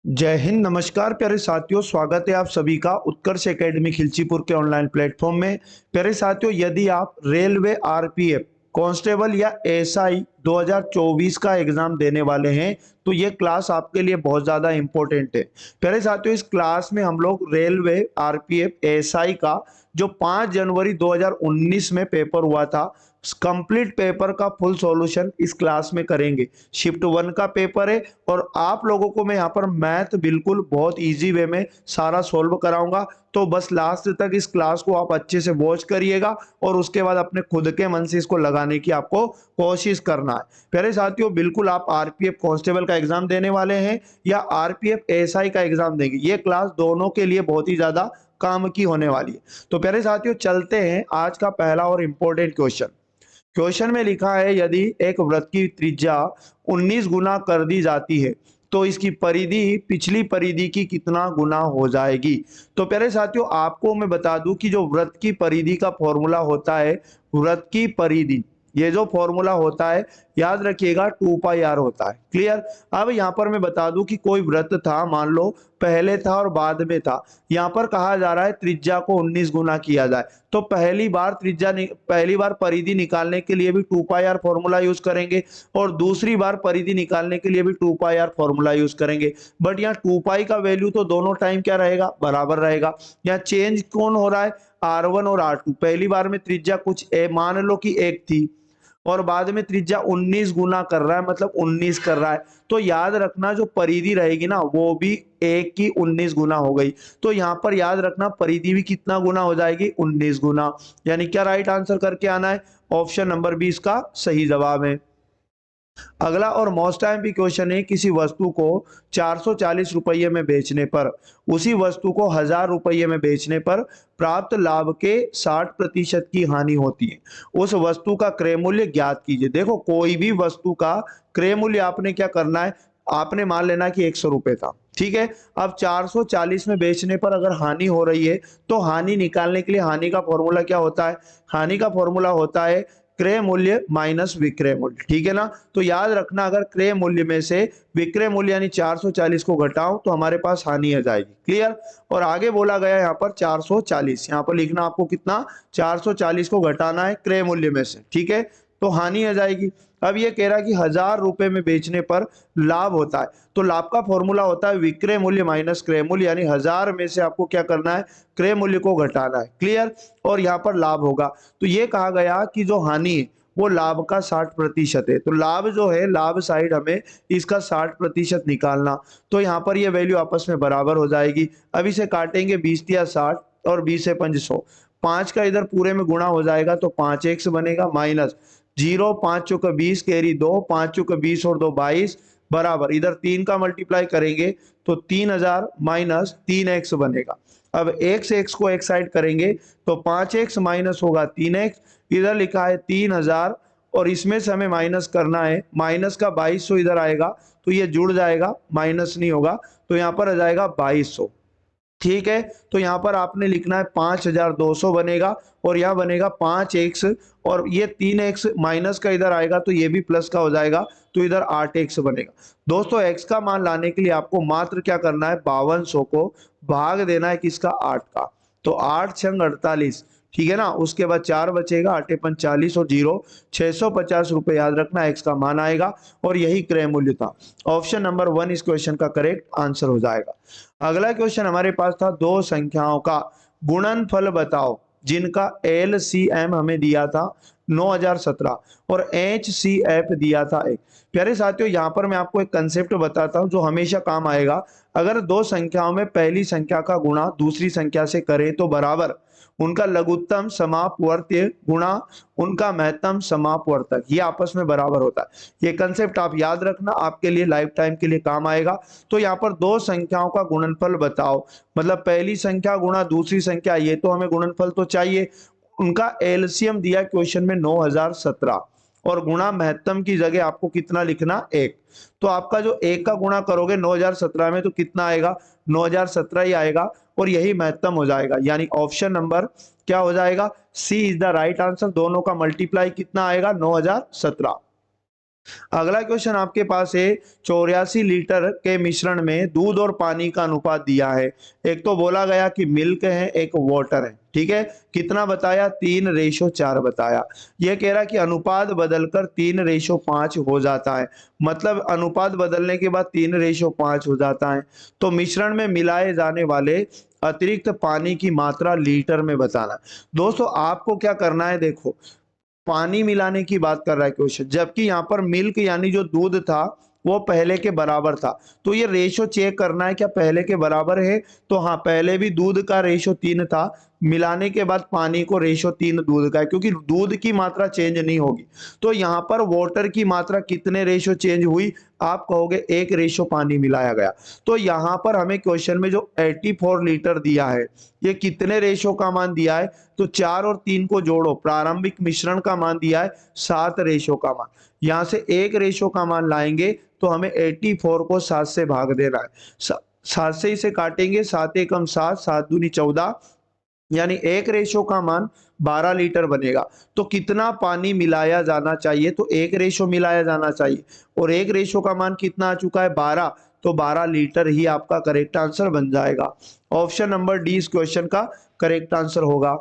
जय हिंद, नमस्कार प्यारे साथियों। स्वागत है आप सभी का उत्कर्ष एकेडमी खिलचीपुर के ऑनलाइन प्लेटफॉर्म में। प्यारे साथियों, यदि आप रेलवे आरपीएफ कांस्टेबल या एसआई 2024 का एग्जाम देने वाले हैं तो ये क्लास आपके लिए बहुत ज़्यादा इंपॉर्टेंट है। प्यारे साथियों, इस क्लास में हम लोग रेलवे आरपीएफ एसआई का जो 5 जनवरी 2019 में पेपर हुआ था, कंप्लीट पेपर का फुल सॉल्यूशन इस क्लास में करेंगे। शिफ्ट 1 का पेपर है और आप लोगों को मैं यहाँ पर मैथ बिल्कुल बहुत इजी वे में सारा सॉल्व कराऊंगा। तो बस लास्ट तक इस क्लास को आप अच्छे से वॉच करिएगा और उसके बाद अपने खुद के मन से इसको लगाने की आपको कोशिश करना है। प्यारे साथियों, बिल्कुल आप आरपीएफ कांस्टेबल का एग्जाम देने वाले हैं या आरपीएफ एसआई का एग्जाम देंगे, ये क्लास दोनों के लिए बहुत ही ज्यादा काम की होने वाली है। तो प्यारे साथियों, चलते हैं आज का पहला और इंपॉर्टेंट क्वेश्चन। क्वेश्चन में लिखा है, यदि एक वृत्त की त्रिज्या 19 गुना कर दी जाती है तो इसकी परिधि पिछली परिधि की कितना गुना हो जाएगी। तो प्यारे साथियों, आपको मैं बता दूं कि जो वृत्त की परिधि का फॉर्मूला होता है, वृत्त की परिधि, ये जो फॉर्मूला होता है याद रखिएगा 2 पाई आर होता है। क्लियर। अब यहाँ पर मैं बता दूं कि कोई वृत्त था, मान लो पहले था और बाद में था। यहाँ पर कहा जा रहा है त्रिज्या को 19 गुना किया जाए, तो पहली बार परिधि निकालने के लिए भी 2 पाई आर फॉर्मूला यूज करेंगे और दूसरी बार परिधि निकालने के लिए भी 2 पाई आर फॉर्मूला यूज करेंगे। बट यहाँ 2 पाई का वैल्यू तो दोनों टाइम क्या रहेगा, बराबर रहेगा। यहाँ चेंज कौन हो रहा है, R1 और R2। पहली बार में त्रिज्या कुछ मान लो कि 1 थी और बाद में त्रिज्या 19 गुना कर रहा है, मतलब 19 कर रहा है। तो याद रखना जो परिधि रहेगी ना वो भी 1 की 19 गुना हो गई। तो यहाँ पर याद रखना परिधि भी कितना गुना हो जाएगी, 19 गुना। यानी क्या राइट आंसर करके आना है, ऑप्शन नंबर बी इसका सही जवाब है। अगला और मोस्ट टाइम भी क्वेश्चन है, किसी वस्तु को 440 रुपये में बेचने पर उसी वस्तु को 1000 रुपये में बेचने पर प्राप्त लाभ के 60% की हानि होती है। उस वस्तु का क्रय मूल्य ज्ञात कीजिए। देखो, कोई भी वस्तु का क्रय मूल्य आपने क्या करना है, आपने मान लेना कि 100 रुपए था, ठीक है। अब 440 में बेचने पर अगर हानि हो रही है तो हानि निकालने के लिए हानि का फॉर्मूला क्या होता है, हानि का फॉर्मूला होता है क्रय मूल्य माइनस विक्रय मूल्य, ठीक है ना। तो याद रखना, अगर क्रय मूल्य में से विक्रय मूल्य यानी 440 को घटाऊं तो हमारे पास हानि आ जाएगी। क्लियर। और आगे बोला गया यहाँ पर 440, यहाँ पर लिखना आपको कितना, 440 को घटाना है क्रय मूल्य में से, ठीक है, तो हानि आ जाएगी। अब ये कह रहा है कि 1000 रुपए में बेचने पर लाभ होता है, तो लाभ का फॉर्मूला होता है विक्रय मूल्य माइनस क्रय मूल्य, यानी 1000 में से आपको क्या करना है, क्रय मूल्य को घटाना है। क्लियर। और यहाँ पर लाभ होगा, तो ये कहा गया कि जो हानि है वो लाभ का 60% है। तो लाभ जो है, लाभ साइड हमें इसका 60% निकालना। तो यहाँ पर ये वैल्यू आपस में बराबर हो जाएगी। अब इसे काटेंगे 20 या 60 और 20 से 5 100, 5 का इधर पूरे में गुणा हो जाएगा तो 5x बनेगा, माइनस 0, 5 चौका 20 कैरी 2, 5 चौका 20 और 2 22 बराबर, इधर 3 का मल्टीप्लाई करेंगे तो 3000 माइनस 3x बनेगा। अब x को एक साइड करेंगे तो 5x माइनस होगा 3x, इधर लिखा है 3000 और इसमें से हमें माइनस करना है, माइनस का 2200 इधर आएगा तो ये जुड़ जाएगा, माइनस नहीं होगा, तो यहाँ पर आ जाएगा 2200। ठीक है, तो यहाँ पर आपने लिखना है 5200 बनेगा और यहाँ बनेगा 5x और ये 3x माइनस का इधर आएगा तो ये भी प्लस का हो जाएगा, तो इधर 8x बनेगा। दोस्तों, x का मान लाने के लिए आपको मात्र क्या करना है, 5200 को भाग देना है किसका, 8 का। तो 8 छंग 48, ठीक है ना। उसके बाद 4 बचेगा, 8 पंच 40 और 0 650 रुपए याद रखना x का मान आएगा और यही क्रय मूल्य था। ऑप्शन नंबर 1 इस क्वेश्चन का करेक्ट आंसर हो जाएगा। अगला क्वेश्चन हमारे पास था, दो संख्याओं का गुणनफल बताओ जिनका LCM हमें दिया था 9017 और HCF दिया था 1। प्यारे साथियों, यहाँ पर मैं आपको एक कंसेप्ट बताता हूँ जो हमेशा काम आएगा। अगर दो संख्याओं में पहली संख्या का गुणा दूसरी संख्या से करें तो बराबर उनका लघुत्तम समापवर्त्य गुणा उनका महत्तम समापवर्तक, ये आपस में बराबर होता है। ये कंसेप्ट आप याद रखना, आपके लिए लाइफ टाइम के लिए काम आएगा। तो यहाँ पर दो संख्याओं का गुणनफल बताओ, मतलब पहली संख्या गुणा दूसरी संख्या, ये तो हमें गुणनफल तो चाहिए। उनका एलसीएम दिया क्वेश्चन में 9017 और गुणा महत्तम की जगह आपको कितना लिखना, 1। तो आपका जो 1 का गुणा करोगे 9017 में तो कितना आएगा, 9017 ही आएगा और यही महत्तम हो जाएगा। यानी ऑप्शन नंबर क्या हो जाएगा, सी इज द राइट आंसर। दोनों का मल्टीप्लाई कितना आएगा, 9017। अगला क्वेश्चन आपके पास है 84 लीटर के मिश्रण में दूध और पानी का अनुपात दिया है। एक तो बोला गया कि मिल्क है, एक वाटर है, ठीक है। कितना बताया? 3:4 बताया। यह कह रहा है कि अनुपात बदलकर 3:5 हो जाता है, मतलब अनुपात बदलने के बाद 3:5 हो जाता है। तो मिश्रण में मिलाए जाने वाले अतिरिक्त पानी की मात्रा लीटर में बताना। दोस्तों आपको क्या करना है, देखो पानी मिलाने की बात कर रहा है क्वेश्चन, जबकि यहाँ पर मिल्क यानी जो दूध था वो पहले के बराबर था। तो ये रेशो चेक करना है क्या पहले के बराबर है। तो हाँ, पहले भी दूध का रेशो 3 था, मिलाने के बाद पानी को रेशो 3 दूध का है, क्योंकि दूध की मात्रा चेंज नहीं होगी। तो यहाँ पर वाटर की मात्रा कितने रेशो चेंज हुई? आप कहोगे 1 रेशो पानी मिलाया गया। तो यहाँ पर हमें क्वेश्चन में जो 84 लीटर दिया है, ये कितने रेशो का मान दिया है? तो 4 और 3 को जोड़ो, प्रारंभिक मिश्रण का मान दिया है 7 रेशो का मान। यहां से 1 रेशो का मान लाएंगे तो हमें 84 को 7 से भाग देना है। 7 से इसे काटेंगे, 7 एकम 7, 7 दूनी 14, यानी 1 रेशो का मान 12 लीटर बनेगा। तो कितना पानी मिलाया जाना चाहिए? तो 1 रेशो मिलाया जाना चाहिए, और 1 रेशो का मान कितना आ चुका है? 12। तो 12 लीटर ही आपका करेक्ट आंसर बन जाएगा। ऑप्शन नंबर डी इस क्वेश्चन का करेक्ट आंसर होगा।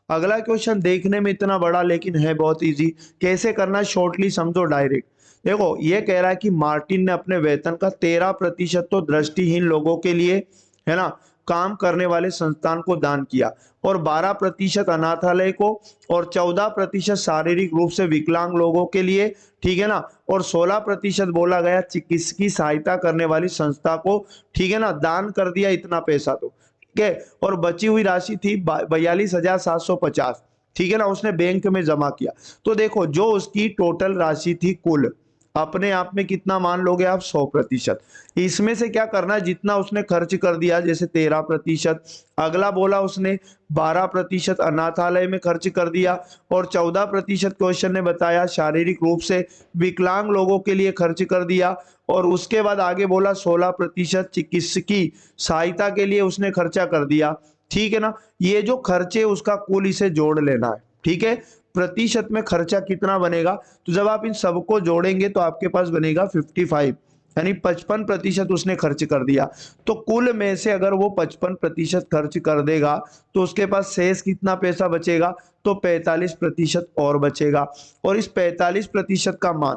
अगला क्वेश्चन देखने में इतना बड़ा लेकिन है बहुत इजी। कैसे करना है शॉर्टली समझो डायरेक्ट। देखो ये कह रहा है कि मार्टिन ने अपने वेतन का 13% तो दृष्टिहीन लोगों के लिए, है ना, काम करने वाले संस्थान को दान किया, और 12% अनाथालय को, और 14% शारीरिक रूप से विकलांग लोगों के लिए, ठीक है ना, और 16% बोला गया चिकित्सकीय सहायता करने वाली संस्था को, ठीक है ना, दान कर दिया इतना पैसा। तो ठीक है, और बची हुई राशि थी 42,750, ठीक है ना, उसने बैंक में जमा किया। तो देखो जो उसकी टोटल राशि थी कुल, अपने आप में कितना मान लोगे आप? 100%। इसमें से क्या करना है, जितना उसने खर्च कर दिया, जैसे 13%, अगला बोला उसने 12% अनाथालय में खर्च कर दिया, और 14% क्वेश्चन ने बताया शारीरिक रूप से विकलांग लोगों के लिए खर्च कर दिया, और उसके बाद आगे बोला 16% चिकित्सकीय सहायता के लिए उसने खर्चा कर दिया। ठीक है ना, ये जो खर्चे उसका कुल इसे जोड़ लेना है, ठीक है। प्रतिशत में खर्चा कितना बनेगा? तो जब आप इन सबको जोड़ेंगे तो आपके पास बनेगा 55, यानी 55% उसने खर्च कर दिया। तो कुल में से अगर वो 55% खर्च कर देगा तो उसके पास शेष कितना पैसा बचेगा? तो 45% और बचेगा। और इस 45% का मान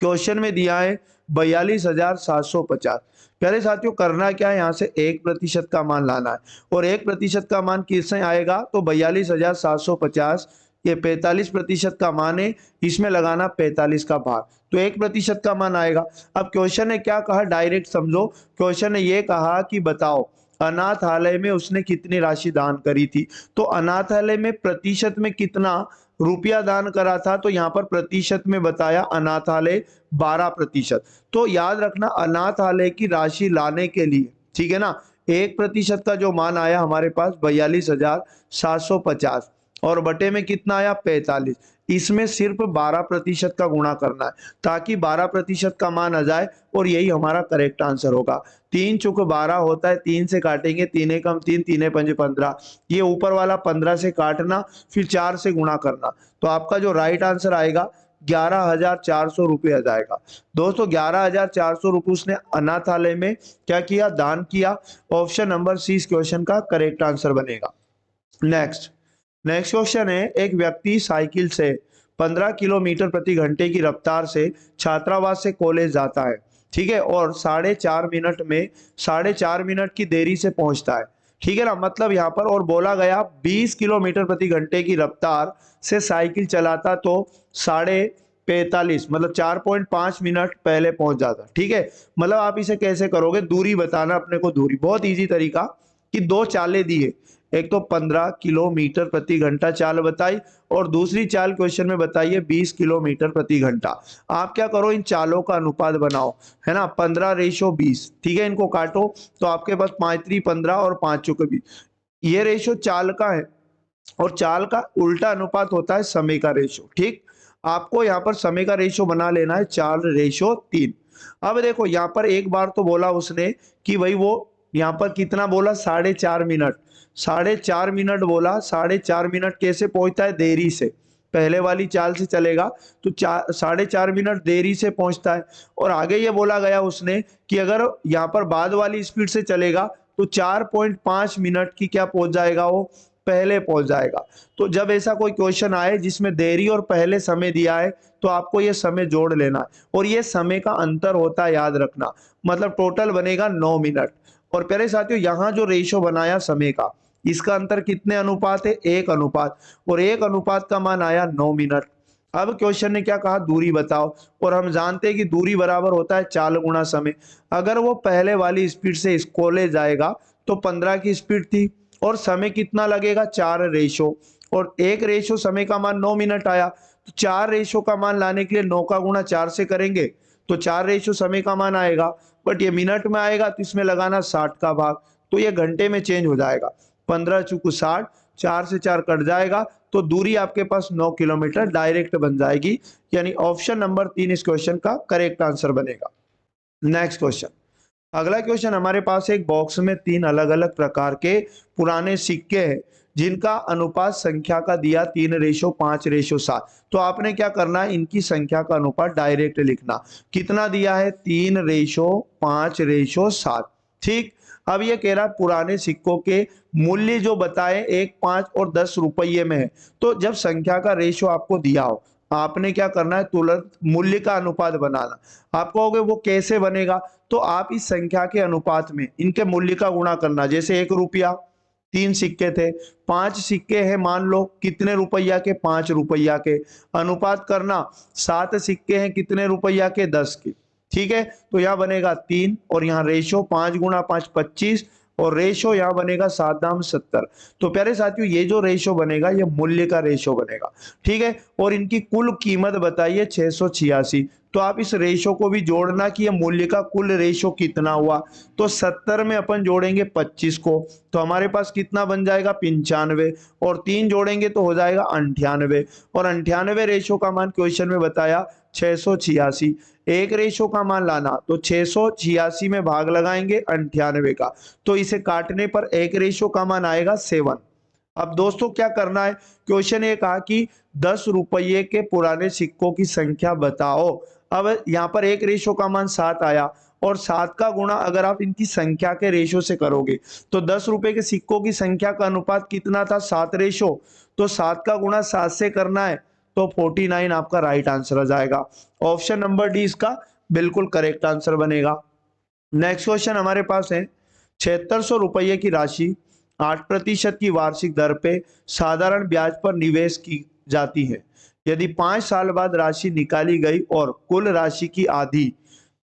क्वेश्चन में दिया है 42,750। प्यारे साथियों करना क्या है, यहाँ से 1% का मान लाना है, और 1% का मान किससे आएगा? तो 42,750, ये 45% का मान है, इसमें लगाना 45 का भाग, तो 1% का मान आएगा। अब क्वेश्चन ने क्या कहा, डायरेक्ट समझो। क्वेश्चन ने ये कहा कि बताओ अनाथालय में उसने कितनी राशि दान करी थी। तो अनाथालय में प्रतिशत में कितना रुपया दान करा था? तो यहाँ पर प्रतिशत में बताया अनाथालय 12%। तो याद रखना अनाथालय की राशि लाने के लिए, ठीक है ना, 1% का जो मान आया हमारे पास 42,750, और बटे में कितना आया? 45। इसमें सिर्फ 12% का गुणा करना है, ताकि 12% का मान आ जाए, और यही हमारा करेक्ट आंसर होगा। 3 चुक 12 होता है, 3 से काटेंगे, 3 एकम 3, 3 पंजे 15, ये ऊपर वाला 15 से काटना, फिर 4 से गुणा करना, तो आपका जो राइट आंसर आएगा 11,400 रुपये आ जाएगा। दोस्तों 11,400 रुपये उसने अनाथालय में क्या किया? दान किया। ऑप्शन नंबर सी इस क्वेश्चन का करेक्ट आंसर बनेगा। नेक्स्ट क्वेश्चन है, एक व्यक्ति साइकिल से 15 किलोमीटर प्रति घंटे की रफ्तार से छात्रावास से कॉलेज जाता है, ठीक है, और 4.5 मिनट की देरी से पहुंचता है, ठीक है ना, मतलब यहाँ पर और बोला गया 20 किलोमीटर प्रति घंटे की रफ्तार से साइकिल चलाता तो 45.5 मतलब 4.5 मिनट पहले पहुंच जाता, ठीक है। मतलब आप इसे कैसे करोगे, दूरी बताना अपने को, दूरी बहुत इजी तरीका कि दो चालें दी है, एक तो 15 किलोमीटर प्रति घंटा चाल बताई, और दूसरी चाल क्वेश्चन में बताइए 20 किलोमीटर प्रति घंटा। आप क्या करो, इन चालों का अनुपात बनाओ, है ना, 15:20, ठीक है, इनको काटो तो आपके पास 5×3 = 15 और 5×4 = 20। ये रेशो चाल का है, और चाल का उल्टा अनुपात होता है समय का रेशो, ठीक। आपको यहाँ पर समय का रेशो बना लेना है 4:3। अब देखो यहाँ पर एक बार तो बोला उसने कि भाई वो यहाँ पर कितना बोला, 4.5 मिनट, 4.5 मिनट बोला, 4.5 मिनट कैसे पहुंचता है? देरी से, पहले वाली चाल से चलेगा तो 4.5 मिनट देरी से पहुंचता है। और आगे ये बोला गया उसने कि अगर यहाँ पर बाद वाली स्पीड से चलेगा तो 4.5 मिनट की क्या पहुंच जाएगा, वो पहले पहुंच जाएगा। तो जब ऐसा कोई क्वेश्चन आए जिसमें देरी और पहले समय दिया है तो आपको ये समय जोड़ लेना है और ये समय का अंतर होता है, याद रखना। मतलब टोटल बनेगा 9 मिनट। और प्यारे साथियों, यहाँ जो रेशो बनाया समय का, इसका अंतर कितने अनुपात है, 1 अनुपात, और 1 अनुपात का मान आया 9 मिनट। अब क्वेश्चन ने क्या कहा, दूरी बताओ, और हम जानते हैं कि दूरी बराबर होता है चाल गुणा समय। अगर वो पहले वाली स्पीड से कॉलेज जाएगा तो 15 की स्पीड थी और समय कितना लगेगा, 4 रेशो, और 1 रेशो समय का मान 9 मिनट आया। तो 4 रेशो का मान लाने के लिए 9 का गुणा 4 से करेंगे तो 4 रेशो समय का मान आएगा, बट ये मिनट में आएगा तो इसमें लगाना 60 का भाग, तो ये घंटे में चेंज हो जाएगा। 15 चुकू 60, 4 से 4 कट जाएगा तो दूरी आपके पास 9 किलोमीटर डायरेक्ट बन जाएगी। यानी ऑप्शन नंबर 3 इस क्वेश्चन का करेक्ट आंसर बनेगा। नेक्स्ट क्वेश्चन, अगला क्वेश्चन हमारे पास एक बॉक्स में 3 अलग अलग प्रकार के पुराने सिक्के हैं जिनका अनुपात संख्या का दिया 3:5:7। तो आपने क्या करना है, इनकी संख्या का अनुपात डायरेक्ट लिखना। कितना दिया है, 3:5:7। ठीक, अब ये कह रहा है पुराने सिक्कों के मूल्य जो बताए 1, 5 और 10 रुपये में है। तो जब संख्या का रेशो आपको दिया हो, आपने क्या करना है, तुरंत मूल्य का अनुपात बनाना। आप कहोगे वो कैसे बनेगा, तो आप इस संख्या के अनुपात में इनके मूल्य का गुणा करना। जैसे 1 रुपया, 3 सिक्के थे, 5 सिक्के हैं, मान लो कितने रुपया के, 5 रुपया के, अनुपात करना 7 सिक्के हैं, कितने रुपया के, 10 के। ठीक है, तो यहाँ बनेगा 3 और यहाँ रेशो 5 गुणा 5 25 और रेशो यहाँ बनेगा 7 दाम 70। तो प्यारे साथियों, ये जो रेशो बनेगा ये मूल्य का रेशो बनेगा। ठीक है, और इनकी कुल कीमत बताइए 686। तो आप इस रेशो को भी जोड़ना कि ये मूल्य का कुल रेशो कितना हुआ। तो 70 में अपन जोड़ेंगे 25 को तो हमारे पास कितना बन जाएगा, 95, और 3 जोड़ेंगे तो हो जाएगा 98, और 98 रेशो का मान क्वेश्चन में बताया 686। एक रेशो का मान लाना तो 686 में भाग लगाएंगे 98 का, तो इसे काटने पर एक रेशो का मान आएगा 7। अब दोस्तों क्या करना है, क्वेश्चन ये कहा कि 10 रुपये के पुराने सिक्कों की संख्या बताओ। अब यहाँ पर एक रेशो का मान 7 आया और 7 का गुणा अगर आप इनकी संख्या के रेशो से करोगे तो 10 रुपए के सिक्कों की संख्या का अनुपात कितना था, 7 रेशो। तो 7 का गुणा 7 से करना है तो 49 आपका राइट आंसर आ जाएगा। ऑप्शन नंबर डी इसका बिल्कुल करेक्ट आंसर बनेगा। नेक्स्ट क्वेश्चन हमारे पास है, 7600 रुपये की राशि 8% की वार्षिक दर पे साधारण ब्याज पर निवेश की जाती है। यदि 5 साल बाद राशि निकाली गई और कुल राशि की आधी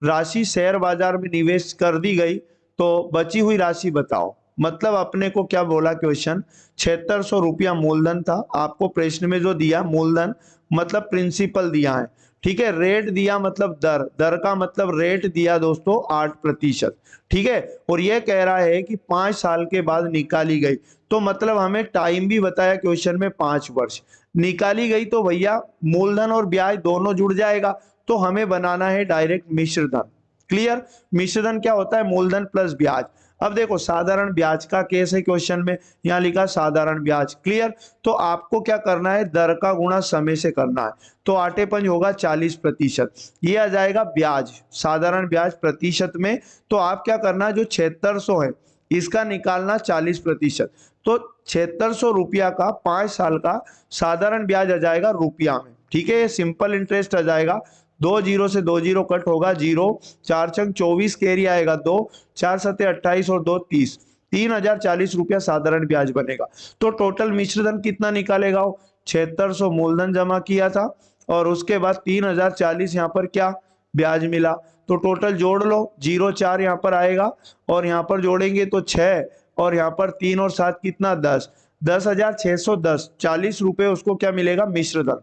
राशि शेयर बाजार में निवेश कर दी गई तो बची हुई राशि बताओ। मतलब अपने को क्या बोला क्वेश्चन, 7600 रुपया मूलधन था, आपको प्रश्न में जो दिया मूलधन मतलब प्रिंसिपल दिया है। ठीक है, रेट दिया मतलब दर, दर का मतलब रेट दिया दोस्तों 8%। ठीक है, और यह कह रहा है कि 5 साल के बाद निकाली गई, तो मतलब हमें टाइम भी बताया क्वेश्चन में 5 वर्ष। निकाली गई तो भैया मूलधन और ब्याज दोनों जुड़ जाएगा, तो हमें बनाना है डायरेक्ट मिश्र धन। क्लियर, मिश्र धन क्या होता है, मूलधन प्लस ब्याज। अब देखो साधारण ब्याज का केस है क्वेश्चन में, यहाँ लिखा साधारण ब्याज। क्लियर, तो आपको क्या करना है, दर का गुणा समय से करना है। तो 8 होगा 40%, ये आ जाएगा ब्याज, साधारण ब्याज प्रतिशत में। तो आप क्या करना, जो 7600 है इसका निकालना 40%। तो 7600 रुपया का 5 साल का साधारण ब्याज आ जाएगा रुपया में। ठीक है, ये सिंपल इंटरेस्ट आ जाएगा। 2 जीरो से 2 जीरो कट होगा 0, 4 छंग 24 कैरी आएगा 2, 4 सत्ते 28 और 2 30, 3040 रुपया साधारण ब्याज बनेगा। तो टोटल मिश्रधन कितना निकालेगा, 7600 मूलधन जमा किया था और उसके बाद 3040 यहाँ पर क्या ब्याज मिला। तो टोटल जोड़ लो, 0 4 यहाँ पर आएगा और यहाँ पर जोड़ेंगे तो 6 और यहाँ पर 3 और 7 कितना 10, 10,610, 40 रुपए उसको क्या मिलेगा, मिश्रधन।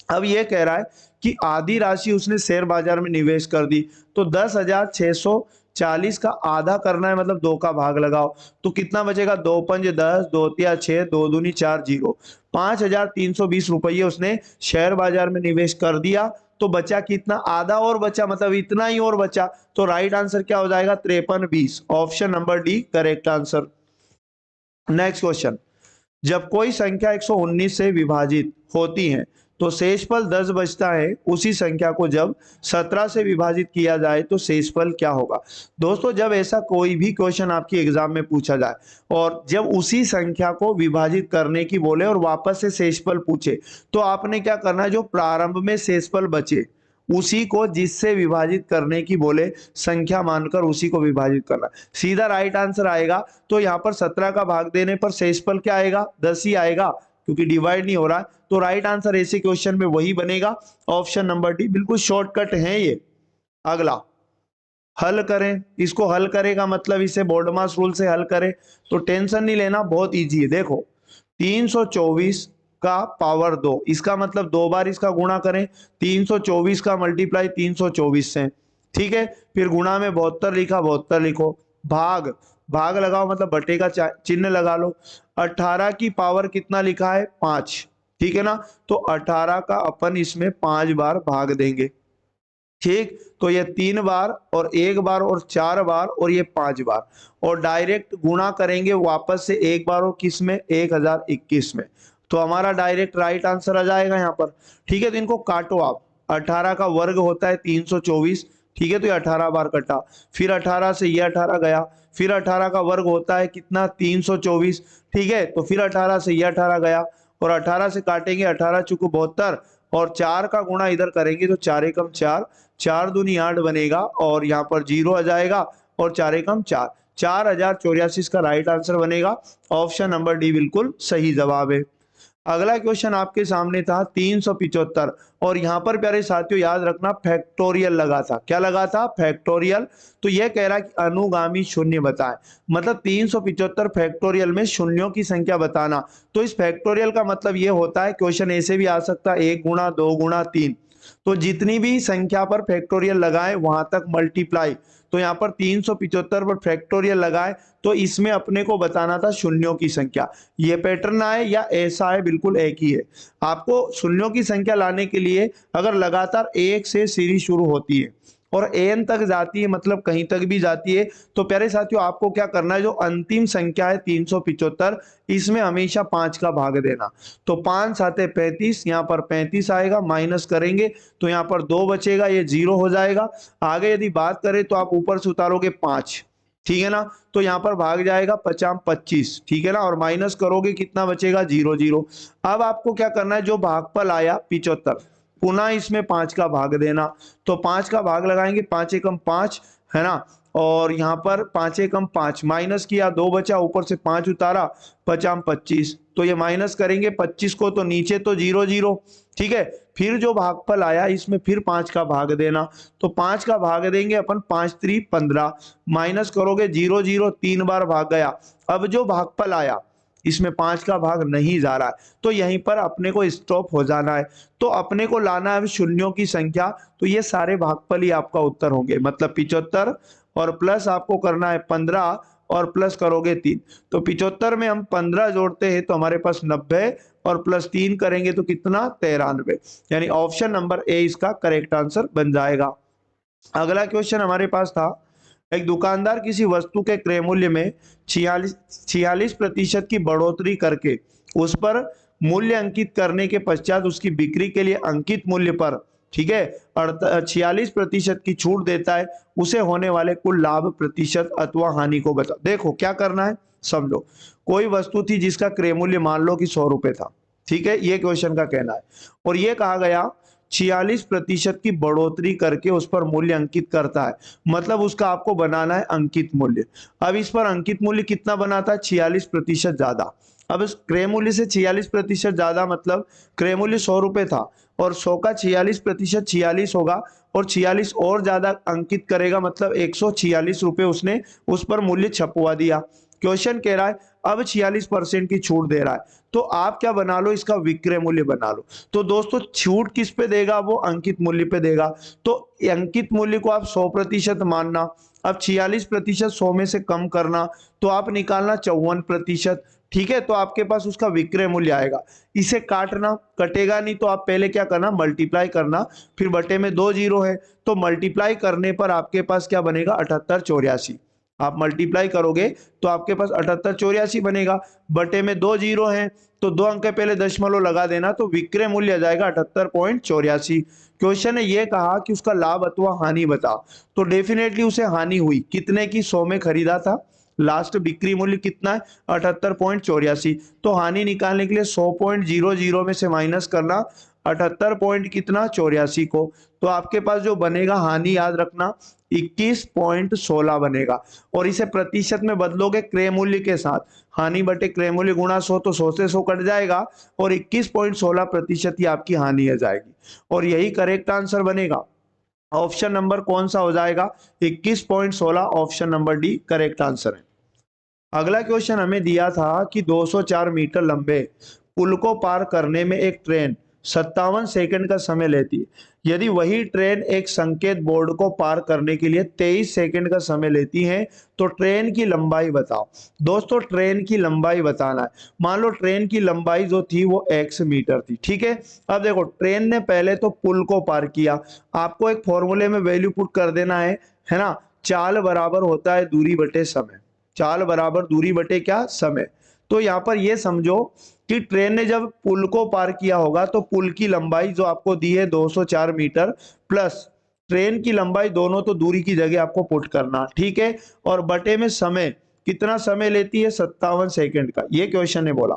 अब ये कह रहा है कि आधी राशि उसने शेयर बाजार में निवेश कर दी, तो 10,640 का आधा करना है, मतलब 2 का भाग लगाओ तो कितना बचेगा, 2 पंज 10, 2 तिया 6, 2 दूनी 4 जीरो, 5,320 रुपये उसने शेयर बाजार में निवेश कर दिया। तो बचा कितना, आधा और बचा, मतलब इतना ही और बचा। तो राइट आंसर क्या हो जाएगा, 53-20, option number D correct answer. Next question, जब कोई संख्या 119 से विभाजित होती है तो शेषफल 10 बचता है। उसी संख्या को जब 17 से विभाजित किया जाए तो शेषफल क्या होगा। दोस्तों जब ऐसा कोई भी क्वेश्चन आपकी एग्जाम में पूछा जाए और जब उसी संख्या को विभाजित करने की बोले और वापस से शेषफल पूछे तो आपने क्या करना है, जो प्रारंभ में शेषफल बचे उसी को जिससे विभाजित करने की बोले संख्या मानकर उसी को विभाजित करना। सीधा राइट आंसर आएगा। तो यहाँ पर 17 का भाग देने पर शेषफल क्या आएगा, 10 ही आएगा, क्योंकि डिवाइड नहीं हो रहा है। तो राइट आंसर ऐसे क्वेश्चन में वही बनेगा, ऑप्शन नंबर डी। बिल्कुल शॉर्टकट है ये। अगला हल करें, इसको हल करेगा मतलब इसे बोर्डमास रूल से हल करें तो टेंशन नहीं लेना, बहुत इजी है। देखो 324 का पावर 2, इसका मतलब 2 बार इसका गुणा करें। 324 का मल्टीप्लाई 324 से, ठीक है। फिर गुणा में 72 लिखा, 72 लिखो। भाग, भाग लगाओ मतलब बटे का चिन्ह लगा लो। 18 की पावर कितना लिखा है, 5, ठीक है ना। तो 18 का अपन इसमें 5 बार भाग देंगे, ठीक। तो ये 3 बार और 1 बार और 4 बार और ये 5 बार, और डायरेक्ट गुणा करेंगे वापस से 1 बार और किस में, 1021 में। तो हमारा डायरेक्ट राइट आंसर आ जाएगा यहाँ पर, ठीक है। तो इनको काटो आप। 18 का वर्ग होता है 324, ठीक है। तो ये 18 बार कटा, फिर 18 से ये 18 गया, फिर 18 का वर्ग होता है कितना, 324, ठीक है। तो फिर 18 से ये 18 गया और 18 से काटेंगे, 18 चुको 72 और 4 का गुणा इधर करेंगे तो 4 एकम 4, 4 दूनी 8 बनेगा और यहाँ पर 0 आ जाएगा और 4 एकम 4, 4084 इसका राइट आंसर बनेगा। ऑप्शन नंबर डी बिल्कुल सही जवाब है। अगला क्वेश्चन आपके सामने था 375 और यहाँ पर प्यारे साथियों याद रखना फैक्टोरियल लगा था। क्या लगा था, फैक्टोरियल। तो यह कह रहा है कि अनुगामी शून्य बताएं, मतलब 375 फैक्टोरियल में शून्यों की संख्या बताना। तो इस फैक्टोरियल का मतलब यह होता है, क्वेश्चन ऐसे भी आ सकता है 1 गुणा 2 गुणा 3, तो जितनी भी संख्या पर फैक्टोरियल लगाए वहां तक मल्टीप्लाई। तो यहाँ पर 375 पर फैक्टोरियल लगाए तो इसमें अपने को बताना था शून्यों की संख्या। ये पैटर्न आए या ऐसा है, बिल्कुल एक ही है। आपको शून्यों की संख्या लाने के लिए अगर लगातार 1 से सीरीज शुरू होती है और n तक जाती है, मतलब कहीं तक भी जाती है, तो प्यारे साथियों आपको क्या करना है, जो अंतिम संख्या है 375 इसमें हमेशा 5 का भाग देना। तो 5 साते 35, यहाँ पर 35 आएगा, माइनस करेंगे तो यहाँ पर 2 बचेगा, ये 0 हो जाएगा। आगे यदि बात करें तो आप ऊपर से उतारोगे 5, ठीक है ना। तो यहाँ पर भाग जाएगा 50 25, ठीक है ना, और माइनस करोगे कितना बचेगा, 0 0। अब आपको क्या करना है, जो भागफल आया 75 पुनः इसमें 5 का भाग देना। तो 5 का भाग लगाएंगे, 5 एकम 5 है ना, और यहाँ पर 5 एकम 5 माइनस किया, 2 बचा, ऊपर से 5 उतारा, 50 25। तो ये माइनस करेंगे 25 को तो नीचे तो 0 0, ठीक है। फिर जो भागफल आया इसमें फिर 5 का भाग देना। तो 5 का भाग देंगे अपन, 5 3 15, माइनस करोगे 0 0, 3 बार भाग गया। अब जो भागफल आया इसमें 5 का भाग नहीं जा रहा है, तो यहीं पर अपने को स्टॉप हो जाना है। तो अपने को लाना है शून्यों की संख्या। तो ये सारे भागफल ही आपका उत्तर होंगे, मतलब 75 और प्लस आपको करना है 15 और प्लस करोगे 3। तो 75 में हम 15 जोड़ते हैं तो हमारे पास 90 और प्लस 3 करेंगे तो कितना, 93। यानी ऑप्शन नंबर ए इसका करेक्ट आंसर बन जाएगा। अगला क्वेश्चन हमारे पास था, एक दुकानदार किसी वस्तु के क्रय मूल्य में 46% की बढ़ोतरी करके उस पर मूल्य अंकित करने के पश्चात उसकी बिक्री के लिए अंकित मूल्य पर, ठीक है, 46% की छूट देता है। उसे होने वाले कुल लाभ प्रतिशत अथवा हानि को बताओ। देखो क्या करना है, समझो। कोई वस्तु थी जिसका क्रय मूल्य मान लो कि 100 रुपए था, ठीक है, ये क्वेश्चन का कहना है। और ये कहा गया 46% की बढ़ोतरी करके उस पर मूल्य अंकित करता है, मतलब उसका आपको बनाना है अंकित मूल्य। अब इस पर अंकित मूल्य कितना बनाता है, 46% ज्यादा। अब इस क्रय मूल्य से 46% ज्यादा, मतलब क्रय मूल्य 100 रुपए था और 100 का 46% 46 होगा और 46 और ज्यादा अंकित करेगा, मतलब 146 रुपए उसने उस पर मूल्य छपवा दिया। क्वेश्चन कह रहा है अब 46% की छूट दे रहा है, तो आप क्या बना लो, इसका विक्रय मूल्य बना लो। तो दोस्तों छूट किस पे देगा, वो अंकित मूल्य पे देगा। तो अंकित मूल्य को आप 100% मानना। अब 46% 100 में से कम करना, तो आप निकालना 54%, ठीक है। तो आपके पास उसका विक्रय मूल्य आएगा। इसे काटना, कटेगा नहीं, तो आप पहले क्या करना, मल्टीप्लाई करना, फिर बटे में 2 जीरो है तो मल्टीप्लाई करने पर आपके पास क्या बनेगा, 78 84। आप मल्टीप्लाई करोगे तो आपके पास 7884 बनेगा। बटे में 2 जीरो हैं तो 2 अंक के पहले दशमलव लगा देना तो विक्रय मूल्य आ जाएगा 78.84। क्वेश्चन ने ये कहा कि उसका लाभ अथवा हानि बता, तो डेफिनेटली उसे हानि हुई। कितने की? 100 में खरीदा था, लास्ट बिक्री मूल्य कितना है? 78.84। तो हानि निकालने के लिए 100.00 में से माइनस करना 78 पॉइंट कितना? 84 को। तो आपके पास जो बनेगा हानि, याद रखना 21.16 बनेगा। और इसे प्रतिशत में बदलोगे क्रय मूल्य के साथ, हानि बटे क्रय मूल्य गुणा 100, तो 100 से 100 कट जाएगा और 21.16% ही आपकी हानि आ जाएगी। और यही करेक्ट आंसर बनेगा। ऑप्शन नंबर कौन सा हो जाएगा? 21.16, option number D correct answer है। अगला क्वेश्चन हमें दिया था कि 204 मीटर लंबे पुल को पार करने में एक ट्रेन 57 सेकंड का समय लेती है। यदि वही ट्रेन एक संकेत बोर्ड को पार करने के लिए 23 सेकंड का समय लेती है तो ट्रेन की लंबाई बताओ। दोस्तों ट्रेन की लंबाई बताना है। मान लो ट्रेन की लंबाई जो थी वो x मीटर थी, ठीक है। अब देखो ट्रेन ने पहले तो पुल को पार किया, आपको एक फॉर्मूले में वैल्यू पुट कर देना है ना। चाल बराबर होता है दूरी बटे समय, चाल बराबर दूरी बटे क्या? समय। तो यहाँ पर ये समझो कि ट्रेन ने जब पुल को पार किया होगा तो पुल की लंबाई जो आपको दी है 204 मीटर प्लस ट्रेन की लंबाई, दोनों तो दूरी की जगह आपको पुट करना, ठीक है। और बटे में समय, कितना समय लेती है? 57 सेकंड का, ये क्वेश्चन ने बोला।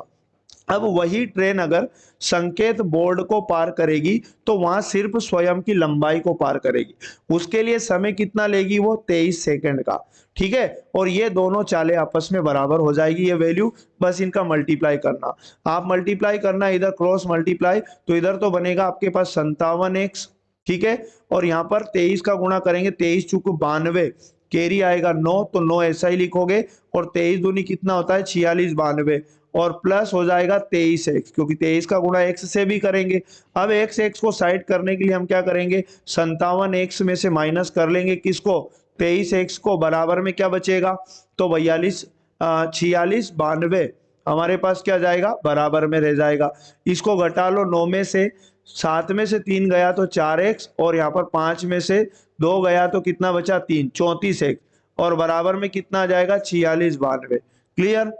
अब वही ट्रेन अगर संकेत बोर्ड को पार करेगी तो वहां सिर्फ स्वयं की लंबाई को पार करेगी, उसके लिए समय कितना लेगी? वो 23 सेकंड का, ठीक है। और ये दोनों चालें आपस में बराबर हो जाएगी, ये वैल्यू, बस इनका मल्टीप्लाई करना। आप मल्टीप्लाई करना, इधर क्रॉस मल्टीप्लाई, तो इधर तो बनेगा आपके पास 57x, ठीक है। और यहाँ पर 23 का गुणा करेंगे, 23 चूक 92, कैरी आएगा 9, तो 9 ऐसा ही लिखोगे। और 23 दूनी कितना होता है? 46, 92, और प्लस हो जाएगा 23x, क्योंकि 23 का गुणा x से भी करेंगे। अब x को साइड करने के लिए हम क्या करेंगे? 57x में से माइनस कर लेंगे, किसको? 23x को। बराबर में क्या बचेगा? तो 46, 92 हमारे पास क्या जाएगा? बराबर में रह जाएगा। इसको घटा लो, 9 में से 7 में से 3 गया तो 4x, और यहाँ पर 5 में से 2 गया तो कितना बचा? 3, 34x, और बराबर में कितना आ जाएगा? 46, 92। क्लियर?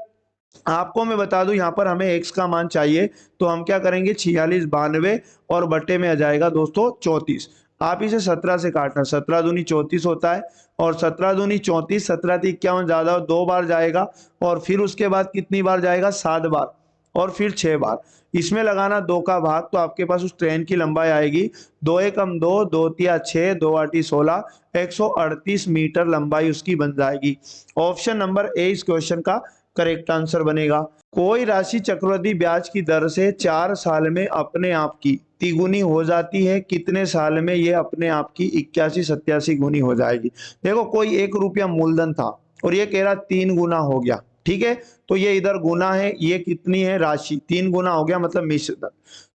आपको मैं बता दूं यहाँ पर हमें x का मान चाहिए, तो हम क्या करेंगे? 46, 92 और बटे में आ जाएगा दोस्तों 34। आप इसे 17 से काटना, 17 दूनी 34 होता है, और 17 दूनी 34, 17 थी 51, ज्यादा 2 बार जाएगा, और फिर उसके बाद कितनी बार जाएगा? 7 बार, और फिर 6 बार। इसमें लगाना 2 का भाग, तो आपके पास उस ट्रेन की लंबाई आएगी 2 एकम 2, 2 तिया 6, 2 आठी 16, 138 मीटर लंबाई उसकी बन जाएगी। ऑप्शन नंबर ए इस क्वेश्चन का करेक्ट आंसर बनेगा। कोई राशि चक्रवृद्धि ब्याज की दर से 4 साल में अपने आप की तिगुनी हो जाती है, कितने साल में ये अपने आप की 81-87 गुनी हो जाएगी? देखो कोई 1 रुपया मूलधन था और ये कह रहा 3 गुना हो गया, ठीक है। तो ये इधर गुना है, ये कितनी है? राशि 3 गुना हो गया, मतलब मिश्र धन।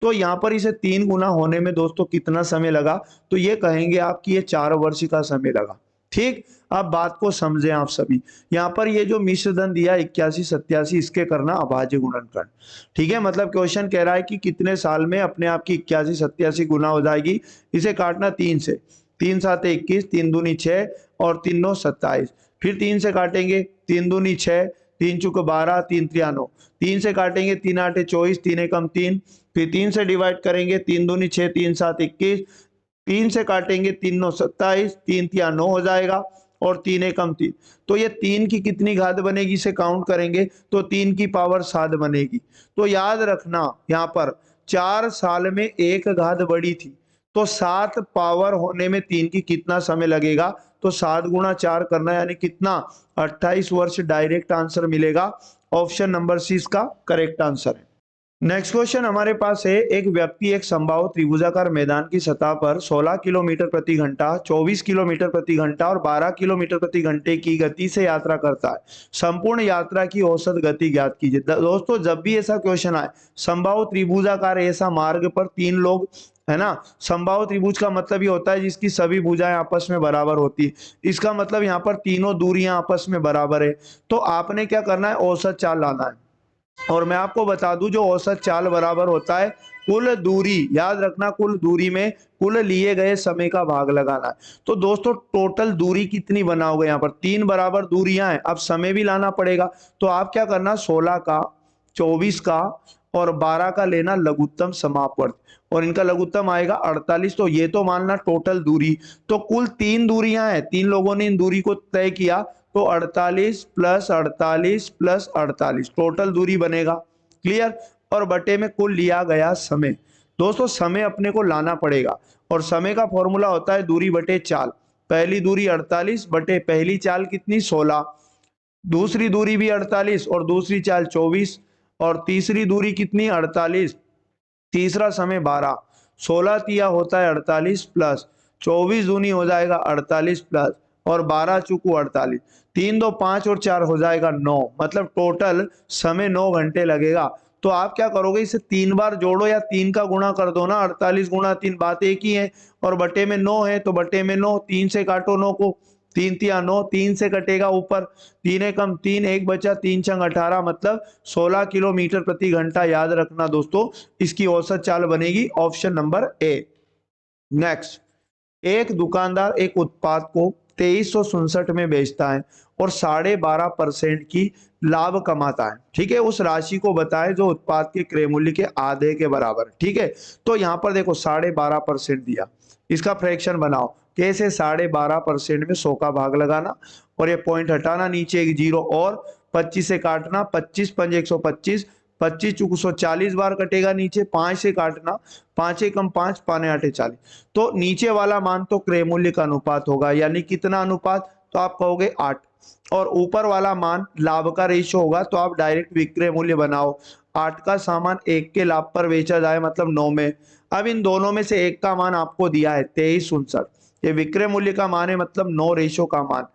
तो यहाँ पर इसे 3 गुना होने में दोस्तों कितना समय लगा? तो ये कहेंगे आप कि ये 4 वर्ष का समय लगा, ठीक। अब बात को समझें आप सभी। यहाँ पर ये जो मिश्र धन दिया 81-87, इसके करना अभाज्य गुणनखंड, ठीक है। मतलब क्वेश्चन कह रहा है कि कितने साल में अपने आप की 81-87 गुना हो जाएगी। इसे काटना 3 से, 3 7 21, 3 दूनी 6 और 3 9 27। फिर 3 से काटेंगे, 3 दूनी 6, 3 चुक 12, 3 3 9। 3 से काटेंगे, 3 8 24, 3 एकम 3। फिर 3 से डिवाइड करेंगे, 3 दूनी 6, 3 7 21। 3 से काटेंगे, 3 9 27, 3 तिया 9 हो जाएगा, और 3 एकम 3। तो ये 3 की कितनी घात बनेगी? इसे काउंट करेंगे तो 3 की पावर 7 बनेगी। तो याद रखना यहाँ पर 4 साल में 1 घात बढ़ी थी, तो 7 पावर होने में 3 की कितना समय लगेगा? तो 7 गुणा 4 करना, यानी कितना? 28 वर्ष डायरेक्ट आंसर मिलेगा। ऑप्शन नंबर सी इसका करेक्ट आंसर है। नेक्स्ट क्वेश्चन हमारे पास है, एक व्यक्ति एक समबाहु त्रिभुजाकार मैदान की सतह पर 16 किलोमीटर प्रति घंटा, 24 किलोमीटर प्रति घंटा और 12 किलोमीटर प्रति घंटे की गति से यात्रा करता है। संपूर्ण यात्रा की औसत गति ज्ञात कीजिए। दोस्तों जब भी ऐसा क्वेश्चन आए, समबाहु त्रिभुजाकार ऐसा मार्ग पर 3 लोग, है ना। समबाहु त्रिभुज का मतलब ये होता है जिसकी सभी भुजाएं आपस में बराबर होती है। इसका मतलब यहाँ पर तीनों दूरियां आपस में बराबर है। तो आपने क्या करना है? औसत चाल लाना है। और मैं आपको बता दूं जो औसत चाल बराबर होता है कुल दूरी, याद रखना कुल दूरी में कुल लिए गए समय का भाग लगाना है। तो दोस्तों टोटल दूरी कितनी बनाओगे, यहाँ पर 3 बराबर दूरियां हैं, अब समय भी लाना पड़ेगा। तो आप क्या करना, 16 का, 24 का और 12 का लेना लघुत्तम समापवर्त, और इनका लघुत्तम आएगा 48। तो ये तो मानना टोटल दूरी, तो कुल 3 दूरियां हैं, 3 लोगों ने इन दूरी को तय किया, तो 48 प्लस 48 प्लस 48 टोटल दूरी बनेगा। क्लियर। और बटे में कुल लिया गया समय। दोस्तों समय अपने को लाना पड़ेगा, और समय का फॉर्मूला होता है दूरी बटे चाल। पहली दूरी 48 बटे पहली चाल कितनी 16, दूसरी दूरी भी 48 और दूसरी चाल 24, और तीसरी दूरी कितनी 48, तीसरा समय 12, 16 तिया होता है 48 प्लस 24 दूनी हो जाएगा 48 प्लस और 12 चुकू 48, 3 2 5 और 4 हो जाएगा 9, मतलब टोटल समय 9 घंटे लगेगा। तो आप क्या करोगे, इसे 3 बार जोड़ो या 3 का गुणा कर दो ना, 48 गुणा 3 बात एक ही है, और बटे में 9 है तो बटे में 9, 3 से काटो 9 को, 3 तिया 9, 3 से कटेगा ऊपर, 3 एकम 3, 1 बचा, 3 छंग 18, मतलब 16 किलोमीटर प्रति घंटा। याद रखना दोस्तों इसकी औसत चाल बनेगी ऑप्शन नंबर ए। नेक्स्ट, एक दुकानदार एक उत्पाद को 2367 में बेचता है और 12.5% की लाभ कमाता है। ठीक है, उस राशि को बताएं जो उत्पाद के क्रय मूल्य के आधे के बराबर है। ठीक है, तो यहाँ पर देखो 12.5% दिया, इसका फ्रैक्शन बनाओ, कैसे 12.5% में 100 का भाग लगाना, और ये पॉइंट हटाना, नीचे एक जीरो और 25 से काटना, 25 पंज 125, 25 चुक 140 बार कटेगा, नीचे 5 से काटना, 5 एकम 5 पाने 8 40। तो नीचे वाला मान तो क्रय मूल्य का अनुपात होगा, यानी कितना अनुपात, तो आप कहोगे 8, और ऊपर वाला मान लाभ का रेशियो होगा, तो आप डायरेक्ट विक्रय मूल्य बनाओ, 8 का सामान 1 के लाभ पर बेचा जाए मतलब 9 में। अब इन दोनों में से एक का मान आपको दिया है 2367, ये विक्रय मूल्य का मान है, मतलब 9 रेशियो का मान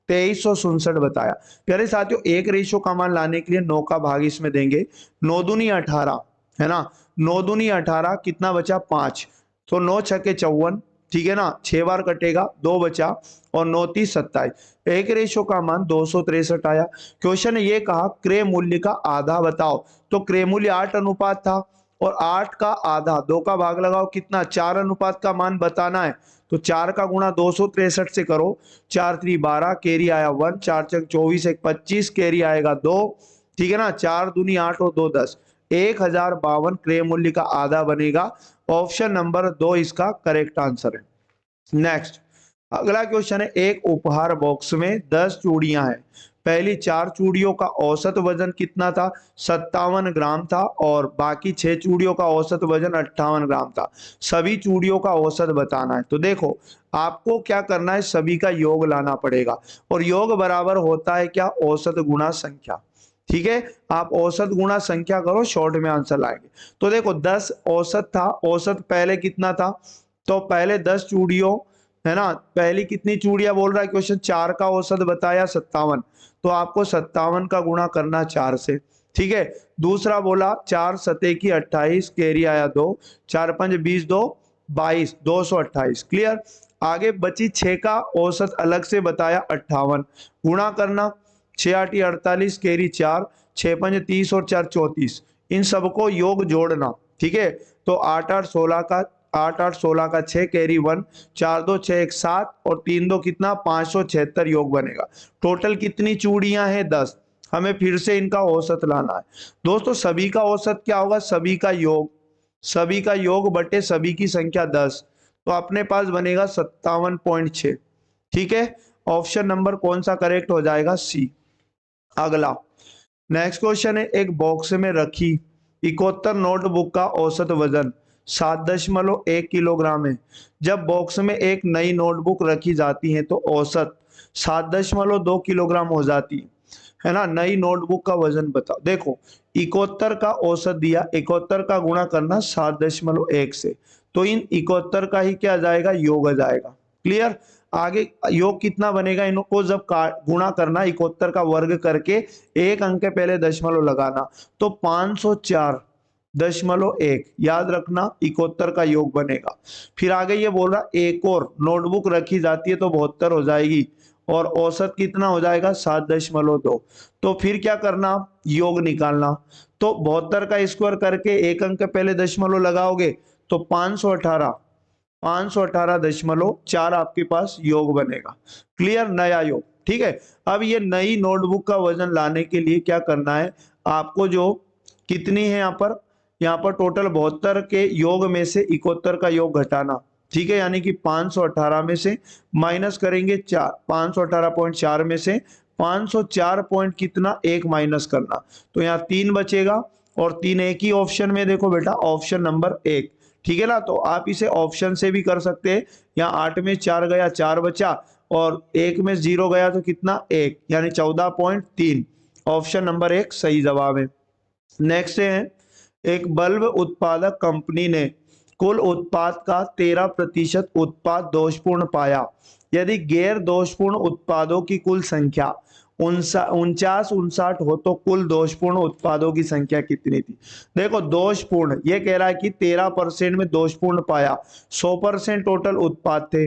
2367 बताया। प्यारे साथियों एक रेशियो का मान लाने के लिए 9 का भाग इसमें देंगे, 9 दूनी 18 है ना, 9 दूनी 18, कितना बचा 5, तो 9 छके 54, ठीक है ना, 6 बार कटेगा, 2 बचा और 9 30 27, एक रेशियो का मान 263 आया। क्वेश्चन ने ये कहा क्रय मूल्य का आधा बताओ, तो क्रय मूल्य 8 अनुपात था, और 8 का आधा 2 का भाग लगाओ, कितना 4 अनुपात का मान बताना है, तो 4 का गुणा 263 से करो, 4 3 12, कैरी आया 1, 4 चक 24 1 25, कैरी आएगा 2, ठीक है ना, 4 दूनी 8 और 2 10, 1052 क्रय मूल्य का आधा बनेगा। ऑप्शन नंबर 2 इसका करेक्ट आंसर है। नेक्स्ट, अगला क्वेश्चन है, एक उपहार बॉक्स में 10 चूड़ियां हैं, पहली 4 चूड़ियों का औसत वजन कितना था, 57 ग्राम था, और बाकी 6 चूड़ियों का औसत वजन 58 ग्राम था, सभी चूड़ियों का औसत बताना है। तो देखो आपको क्या करना है, सभी का योग लाना पड़ेगा, और योग बराबर होता है क्या, औसत गुणा संख्या। ठीक है, आप औसत गुणा संख्या करो, शॉर्ट में आंसर लाएंगे। तो देखो 10 औसत था, औसत पहले कितना था, तो पहले 10 चूड़ियों है ना, पहली कितनी चूड़ियां बोल रहा है क्वेश्चन, 4 का औसत बताया 57, तो आपको 57 का गुणा करना 4 से। ठीक है, दूसरा बोला 4 सते की 28, कैरी आया 2, 4 5 20 2 22, 228। क्लियर। आगे बची 6 का औसत अलग से बताया 58, गुणा करना, 6 8 48, कैरी 4, 6 5 30 और 4 34, इन सबको योग जोड़ना। ठीक है, तो 8 8 16 का 8 8 16 का 6, कैरी 1, 4 2 6 1 7 और 3 2 कितना 576 योग बनेगा। टोटल कितनी चूड़ियां हैं 10, हमें फिर से इनका औसत लाना है। दोस्तों सभी का औसत क्या होगा, सभी का योग, सभी का योग बटे सभी की संख्या 10, तो अपने पास बनेगा 57.6। ठीक है, ऑप्शन नंबर कौन सा करेक्ट हो जाएगा, सी। अगला नेक्स्ट क्वेश्चन है, एक बॉक्स में रखी 71 नोटबुक का औसत वजन 7.1 किलोग्राम है। जब बॉक्स में एक नई नोटबुक रखी जाती है तो औसत 7.2 किलोग्राम हो जाती है ना। नई नोटबुक का वजन बताओ। देखो 71 का औसत दिया, 71 का गुणा करना 7.1 से, तो इन 71 का ही क्या जाएगा, योग आ जाएगा। क्लियर। आगे योग कितना बनेगा, इनको जब गुणा करना 71 का वर्ग करके एक अंक के पहले दशमलव लगाना, तो 504.1, याद रखना 71 का योग बनेगा। फिर आगे ये बोल रहा एक और नोटबुक रखी जाती है तो 72 हो जाएगी, और औसत कितना हो जाएगा 7.2। तो फिर क्या करना, योग निकालना। तो 72 का स्क्वायर करके एक अंक पहले दशमलव लगाओगे तो 518.4 आपके पास योग बनेगा। क्लियर, नया योग। ठीक है, अब ये नई नोटबुक का वजन लाने के लिए क्या करना है आपको, जो कितनी है यहाँ पर टोटल 72 के योग में से 71 का योग घटाना। ठीक है, यानी कि 518 में से माइनस करेंगे 4, 518.4 में से 504 पॉइंट कितना 1 माइनस करना, तो यहाँ 3 बचेगा। और 3 एक ही ऑप्शन में, देखो बेटा ऑप्शन नंबर 1। ठीक है ना, तो आप इसे ऑप्शन से भी कर सकते हैं। यहाँ 8 में 4 गया 4 बचा, और 1 में 0 गया तो कितना 1, यानी 14.3। ऑप्शन नंबर 1 सही जवाब है। नेक्स्ट है, एक बल्ब उत्पादक कंपनी ने कुल उत्पाद का 13% उत्पाद दोषपूर्ण पाया। यदि गैर दोषपूर्ण उत्पादों की कुल संख्या 59 हो तो कुल दोषपूर्ण उत्पादों की संख्या कितनी थी। देखो दोषपूर्ण ये कह रहा है कि 13% में दोषपूर्ण पाया, 100% टोटल उत्पाद थे,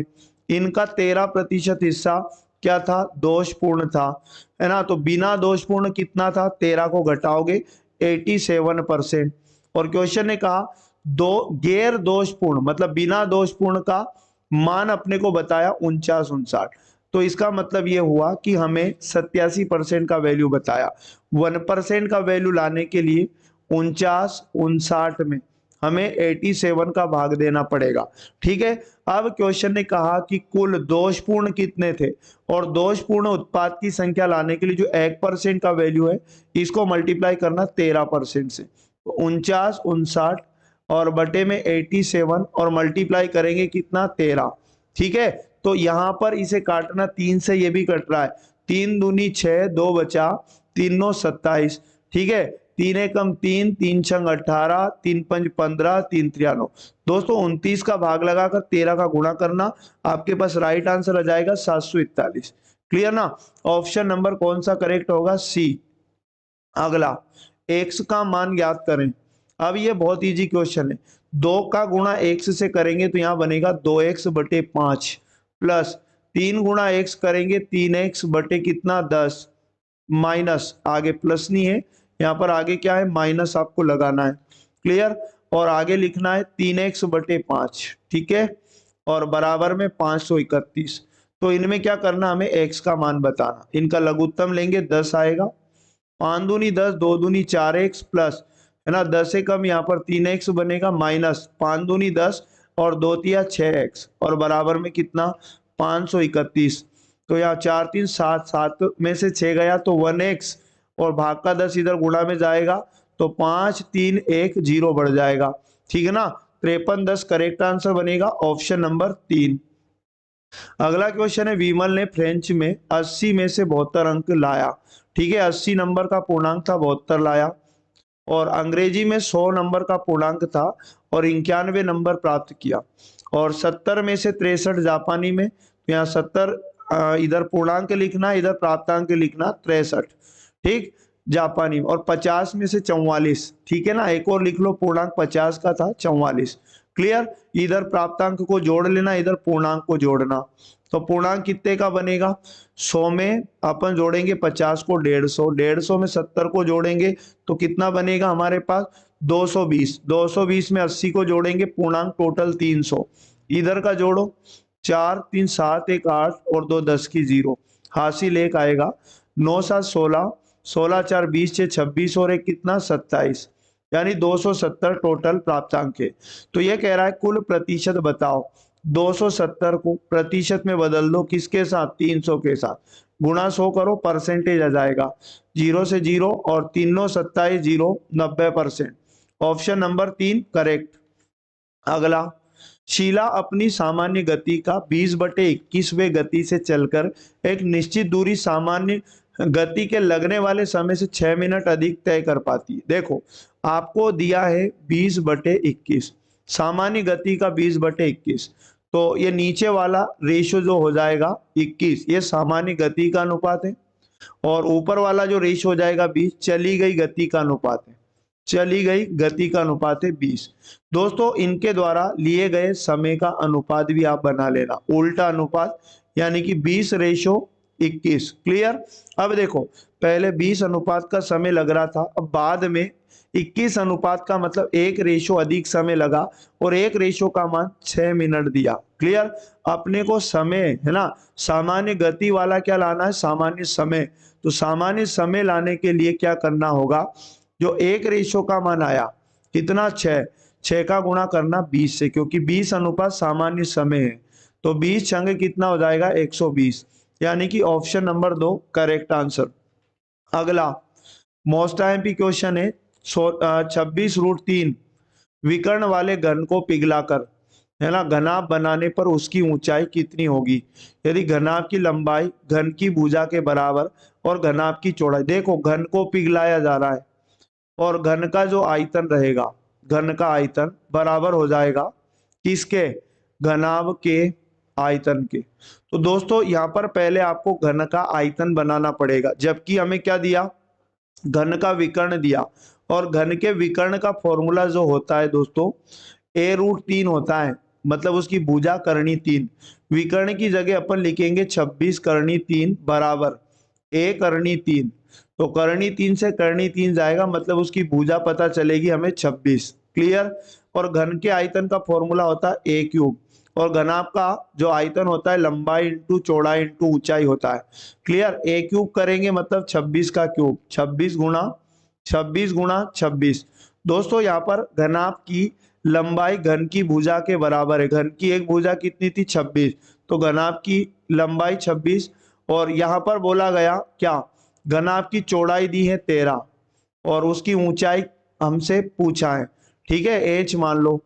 इनका 13% हिस्सा क्या था, दोषपूर्ण था, है ना। तो बिना दोषपूर्ण कितना था, 13 को घटाओगे 87%। और क्वेश्चन ने कहा दो गैर दोषपूर्ण मतलब बिना दोषपूर्ण का मान अपने को बताया 59 तो इसका मतलब ये हुआ कि हमें 87% का वैल्यू बताया। 1% का वैल्यू लाने के लिए 59 में हमें 87 का भाग देना पड़ेगा। ठीक है, अब क्वेश्चन ने कहा कि कुल दोषपूर्ण कितने थे, और दोषपूर्ण उत्पाद की संख्या लाने के लिए जो 1% का वैल्यू है इसको मल्टीप्लाई करना 13% से, तो 59 और बटे में 87 और मल्टीप्लाई करेंगे कितना 13। ठीक है, तो यहां पर इसे काटना 3 से, ये भी कट रहा है, 3 दूनी 6, 2 बचा, 3 9 27। ठीक है, 3 एकम 3, 3 छंग 18, 3 पंच 15, 3 त्रिया 9। दोस्तों 29 का भाग लगाकर 13 का गुणा करना, आपके पास राइट आंसर आ जाएगा 741। क्लियर ना, ऑप्शन नंबर कौन सा करेक्ट होगा, सी। अगला, x का मान ज्ञात करें। अब ये बहुत इजी क्वेश्चन है, 2 का गुणा x से करेंगे तो यहाँ बनेगा 2x बटे 5 प्लस 3 गुणा x करेंगे 3x बटे कितना 10 माइनस, आगे प्लस नहीं है यहाँ पर, आगे क्या है माइनस आपको लगाना है। क्लियर, और आगे लिखना है 3x बटे 5। ठीक है, और बराबर में 531। तो इनमें क्या करना, हमें x का मान बताना, इनका लघुत्तम लेंगे 10 आएगा, 5 दूनी 10, 2 दूनी 4x प्लस, है ना 10 से कम यहाँ पर 3x बनेगा माइनस 5 दूनी 10 और 2 तिया 6x और बराबर में कितना 531। तो यहाँ 4 3 7, 7 में से 6 गया तो 1x और भाग का 10 इधर गुणा में जाएगा तो 5 3 1 0 बढ़ जाएगा। ठीक है ना, 53 10 करेक्ट आंसर बनेगा ऑप्शन नंबर 3। अगला क्वेश्चन है, विमल ने फ्रेंच में 80 में से 72 अंक लाया। ठीक है, 80 नंबर का पूर्णांक था 72 लाया, और अंग्रेजी में 100 नंबर का पूर्णांक था और 91 नंबर प्राप्त किया, और 70 में से 63 जापानी में, तो यहाँ 70 इधर पूर्णांक लिखना, इधर प्राप्तांक लिखना 63। ठीक, जापानी, और 50 में से 44। ठीक है ना, एक और लिख लो, पूर्णांक 50 का था 44। क्लियर, इधर प्राप्तांक को जोड़ लेना, इधर पूर्णांक को जोड़ना, तो पूर्णांक कितने का बनेगा, 100 में अपन जोड़ेंगे 50 को 150, 150 में 70 को जोड़ेंगे तो कितना बनेगा हमारे पास 220, 220 में 80 को जोड़ेंगे, पूर्णांक टोटल 300, इधर का जोड़ो 4 3 7 1 8 और 2 10 की 0, हासिल 1 आएगा, 9 7 16, 16 4 20 6 26 और 1 कितना 27, यानी 270 टोटल प्राप्तांक है। तो यह कह रहा है कुल प्रतिशत बताओ, 270 को प्रतिशत में बदल दो, किसके साथ 300 के साथ, गुणा 100 करो, परसेंटेज आ जाएगा 0 से 0 और 3 9 27 0 90%। Option number 3 correct. अगला, शीला अपनी सामान्य गति का 20/21वें गति से चलकर एक निश्चित दूरी सामान्य गति के लगने वाले समय से 6 मिनट अधिक तय कर पाती है। देखो आपको दिया है 20/21, सामान्य गति का 20/21, तो ये नीचे वाला रेशो जो हो जाएगा 21, ये सामान्य गति का अनुपात है, और ऊपर वाला जो रेशो हो जाएगा 20 चली गई गति का अनुपात है, चली गई गति का अनुपात है 20। दोस्तों इनके द्वारा लिए गए समय का अनुपात भी आप बना लेना, उल्टा अनुपात, यानी कि 20 रेशो 21। क्लियर। अब देखो पहले 20 अनुपात का समय लग रहा था, अब बाद में 21 अनुपात का मतलब एक रेशो अधिक समय लगा और एक रेशो का मान 6 मिनट दिया। क्लियर। अपने को समय है ना सामान्य गति वाला क्या लाना है, सामान्य समय। तो सामान्य समय लाने के लिए क्या करना होगा, जो एक रेशो का मान आया कितना 6, 6 का गुणा करना 20 से, क्योंकि 20 अनुपात सामान्य समय है। तो 20 छंगे कितना हो जाएगा 120, यानी कि ऑप्शन नंबर 2 करेक्ट आंसर। अगला मोस्ट आईएमपी क्वेश्चन है 26√3 विकर्ण वाले घन को पिघलाकर है ना घनाभ बनाने पर उसकी ऊंचाई कितनी होगी। यदि घनाभ की लंबाई घन की भुजा के बराबर और घनाभ की चौड़ाई, देखो घन को पिघलाया जा रहा है और घन का जो आयतन रहेगा, घन का आयतन बराबर हो जाएगा किसके, घनाभ के आयतन के। तो दोस्तों यहां पर पहले आपको घन का आयतन बनाना पड़ेगा, जबकि हमें क्या दिया, घन का विकर्ण दिया। और घन के विकर्ण का फॉर्मूला जो होता है दोस्तों a√3 होता है, मतलब उसकी भुजा करनी 3। विकर्ण की जगह अपन लिखेंगे 26 करनी 3 बराबर a करनी 3। तो करनी 3 से करनी 3 जाएगा, मतलब उसकी भुजा पता चलेगी हमें 26। क्लियर। और घन के आयतन का फॉर्मूला होता है a³ और घनाभ का जो आयतन होता है लंबाई इंटू चौड़ाई इंटू ऊंचाई होता है। क्लियर। a³ करेंगे मतलब 26 का क्यूब, 26 गुणा 26। दोस्तों यहाँ पर घनाभ की लंबाई घन की भुजा के बराबर है, घन की एक भुजा कितनी थी 26, तो घनाभ की लंबाई 26। और यहाँ पर बोला गया क्या, घनाभ की चौड़ाई दी है 13 और उसकी ऊंचाई हमसे पूछा है। ठीक है, h मान लो।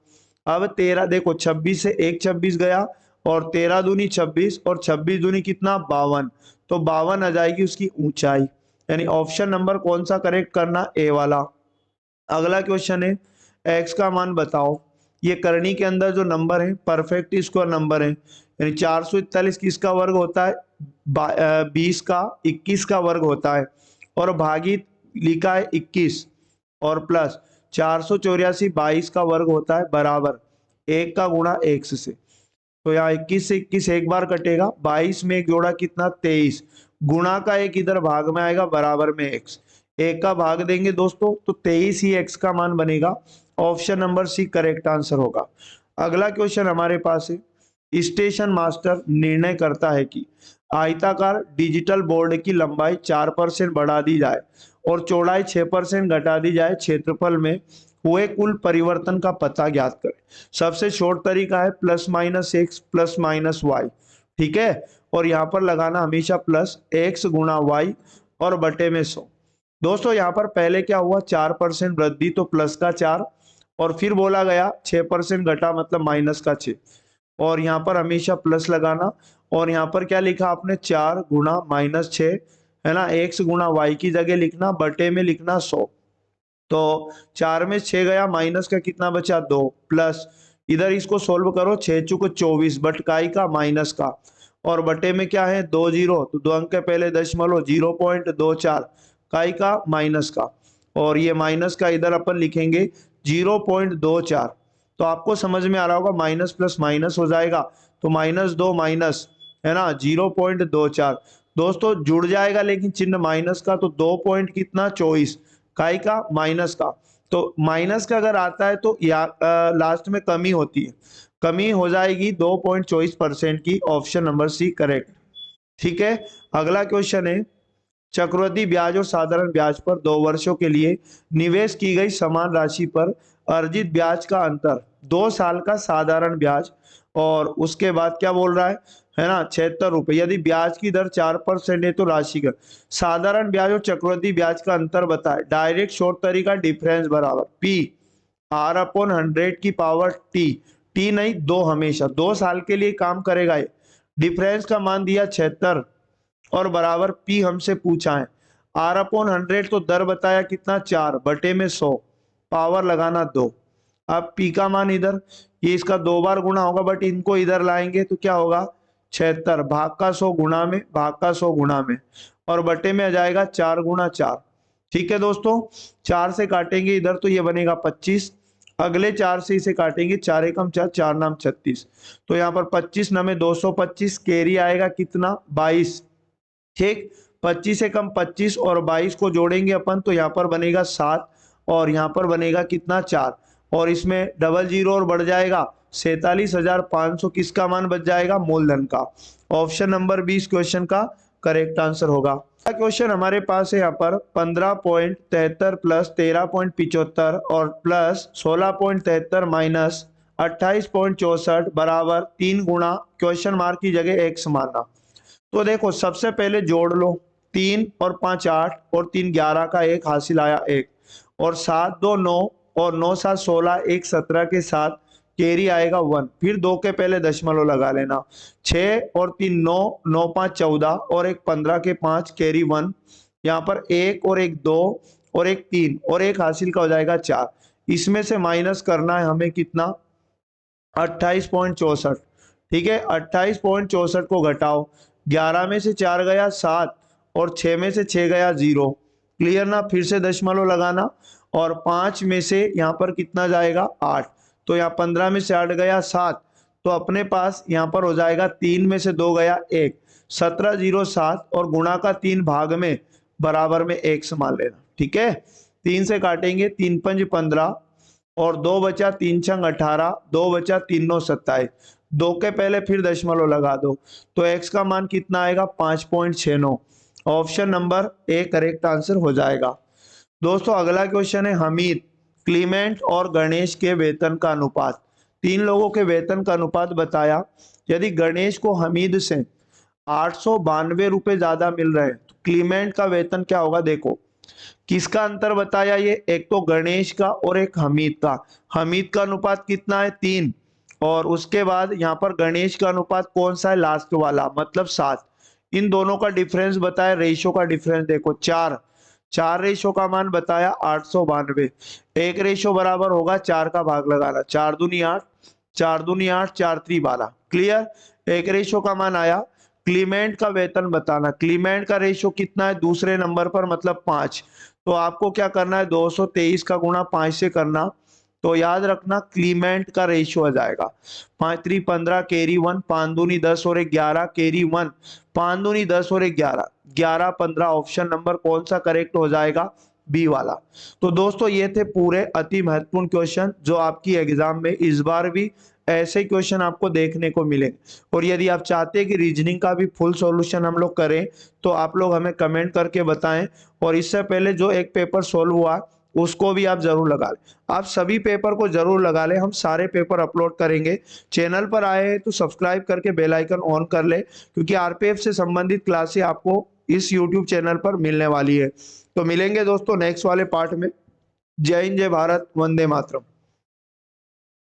अब 13 देखो 26 से एक 26 गया और 13 दूनी 26 और 26 दूनी कितना 52, तो 52 आ जाएगी उसकी ऊंचाई। यानी ऑप्शन नंबर कौन सा करेक्ट करना, ए वाला। अगला क्वेश्चन है x का मान बताओ। ये करनी के अंदर जो नंबर है परफेक्ट स्क्वायर नंबर है, यानी 441 किसका वर्ग होता है, 20 का 21 का वर्ग होता है और भागित लिखा है 21 और प्लस 484 22 का वर्ग होता है बराबर 1 का गुणा x से। तो यहाँ 21 से 21 एक बार कटेगा, 22 में एक जोड़ा कितना 23, गुणा का एक इधर भाग में आएगा बराबर में x, एक का भाग देंगे दोस्तों तो 23 ही x का मान बनेगा। Option number C correct answer होगा। अगला क्वेश्चन हमारे पास है स्टेशन मास्टर निर्णय करता है कि आयताकार डिजिटल बोर्ड की लंबाई 4% बढ़ा दी जाए और चौड़ाई 6% घटा दी जाए, क्षेत्रफल में हुए कुल परिवर्तन का पता ज्ञात करें। सबसे शॉर्ट तरीका है +-x +-y। ठीक है, और यहाँ पर लगाना हमेशा +x गुणा y और बटे में 100। दोस्तों यहाँ पर पहले क्या हुआ 4% वृद्धि तो प्लस का 4 और फिर बोला गया 6% घटा मतलब -6 और यहाँ पर हमेशा प्लस लगाना। और यहाँ पर क्या लिखा आपने 4 गुणा -6 है ना, x गुणा y की जगह लिखना, बटे में लिखना 100। तो 4 में 6 गया, माइनस का कितना बचा 2 प्लस इधर इसको सोल्व करो 6 चुको 24 बटकाई का माइनस का और बटे में क्या है 2 जीरो, तो 2 अंक के पहले दशमलव 0.24 काई का माइनस का और ये माइनस का इधर अपन लिखेंगे 0.24। तो आपको समझ में आ रहा होगा माइनस प्लस माइनस हो जाएगा, तो -2 माइनस है ना 0.24 दोस्तों जुड़ जाएगा, लेकिन चिन्ह माइनस का, तो 2 पॉइंट कितना 24 काई का माइनस का। तो माइनस का अगर आता है तो लास्ट में कमी होती है, कमी हो जाएगी 2.24% की। Option number C correct. ठीक है, अगला क्वेश्चन है चक्रवृद्धि ब्याज और साधारण ब्याज पर 2 वर्षों के लिए निवेश की गई समान राशि पर अर्जित ब्याज का अंतर 2 साल का साधारण ब्याज और उसके बाद क्या बोल रहा है ना 76 रुपए। यदि ब्याज की दर 4% है तो राशि का साधारण ब्याज और चक्रवृद्धि ब्याज का अंतर बताए। डायरेक्ट शॉर्ट तरीका डिफरेंस बराबर P R/100 की पावर टी नहीं 2, हमेशा 2 साल के लिए काम करेगा ये। डिफरेंस का मान दिया 76 और बराबर P हमसे पूछा है, R/100 तो दर बताया कितना 4 बटे में 100 पावर लगाना 2। अब P का मान इधर ये इसका 2 बार गुणा होगा, बट इनको इधर लाएंगे तो क्या होगा 76 भाग का 100 गुणा में, भाग का 100 गुणा में और बटे में आ जाएगा 4 गुणा 4। ठीक है दोस्तों, 4 से काटेंगे इधर तो ये बनेगा 25, अगले 4 से इसे काटेंगे 4 एकम 4 4 नाम 36, तो यहाँ पर 25 न में 225 कैरी आएगा कितना 22 ठीक। 25 से कम 25 और 22 को जोड़ेंगे अपन तो यहाँ पर बनेगा 7 और यहाँ पर बनेगा कितना 4 और इसमें डबल जीरो और बढ़ जाएगा 47,500 किसका मान बच जाएगा मूलधन का। ऑप्शन नंबर 20 क्वेश्चन का करेक्ट आंसर होगा। क्वेश्चन हमारे पास है यहाँ पर 15.73 प्लस 13.75 और प्लस 16.73 माइनस 28.64 बराबर 3 गुणा क्वेश्चन मार्क की जगह x मानना। तो देखो सबसे पहले जोड़ लो 3 और 5 8 और 3 11 का 1 हासिल आया 1 और 7 2 9 और 9 7 16 1 17 के साथ कैरी आएगा 1। फिर 2 के पहले दशमलव लगा लेना 6 और 3 9 9 5 14 और 1 15 के 5 कैरी 1। यहाँ पर 1 और 1 2 और 1 3 और 1 हासिल का हो जाएगा 4। इसमें से माइनस करना है हमें कितना 28.64। ठीक है 28.64 को घटाओ 11 में से 4 गया 7 और 6 में से 6 गया 0। क्लियर ना। फिर से दशमलव लगाना और 5 में से यहाँ पर कितना जाएगा 8 तो यहाँ 15 में से 8 गया 7 तो अपने पास यहाँ पर हो जाएगा 3 में से 2 गया 1 17 0 7 और गुणा का 3 भाग में बराबर में 1 मान लेना। ठीक है 3 से काटेंगे 3 5 15 और 2 बचा 3 6 18 2 बचा 3 9 27 2 के पहले फिर दशमलव लगा दो तो x का मान कितना आएगा 5.69। Option number A correct answer हो जाएगा। दोस्तों अगला क्वेश्चन है हमीद क्लीमेंट और गणेश के वेतन का अनुपात। 3 लोगों के वेतन का अनुपात बताया। यदि गणेश को हमीद से 892 रुपए ज्यादा मिल रहे हैं तो क्लीमेंट का वेतन क्या होगा। देखो किसका अंतर बताया ये, एक तो गणेश का और एक हमीद का। हमीद का अनुपात कितना है 3 और उसके बाद यहाँ पर गणेश का अनुपात कौन सा है लास्ट वाला मतलब 7। इन दोनों का डिफरेंस बताया रेशो का डिफरेंस देखो 4 रेशो का मान बताया 892। एक रेशो बराबर होगा 4 का भाग लगाना 4 दूनी 8 4 दूनी 8 4 3 12। क्लियर। एक रेशो का मान आया। क्लीमेंट का वेतन बताना। क्लीमेंट का रेशो कितना है दूसरे नंबर पर मतलब 5 तो आपको क्या करना है 223 का गुणा 5 से करना। तो याद रखना क्लीमेंट का रेशियो आ जाएगा 5 3 15 कैरी 1 5 दूनी 10 और 11 कैरी 1 5 दूनी 10 और 11 11 15। ऑप्शन नंबर कौन सा करेक्ट हो जाएगा बी वाला। तो दोस्तों ये थे पूरे अति महत्वपूर्ण क्वेश्चन जो आपकी एग्जाम में इस बार भी ऐसे क्वेश्चन आपको देखने को मिलेंगे। और यदि आप चाहते हैं कि रीजनिंग का भी फुल सॉल्यूशन हम लोग करें तो आप लोग हमें कमेंट करके बताएं। और इससे पहले जो एक पेपर सोल्व हुआ उसको भी आप जरूर लगा लें। आप सभी पेपर को जरूर लगा लें। हम सारे पेपर अपलोड करेंगे। चैनल पर आए हैं तो सब्सक्राइब करके बेल आइकन ऑन कर ले क्योंकि आरपीएफ से संबंधित क्लासें आपको इस यूट्यूब चैनल पर मिलने वाली है। तो मिलेंगे दोस्तों नेक्स्ट वाले पार्ट में। जय हिंद जय भारत वंदे मातरम।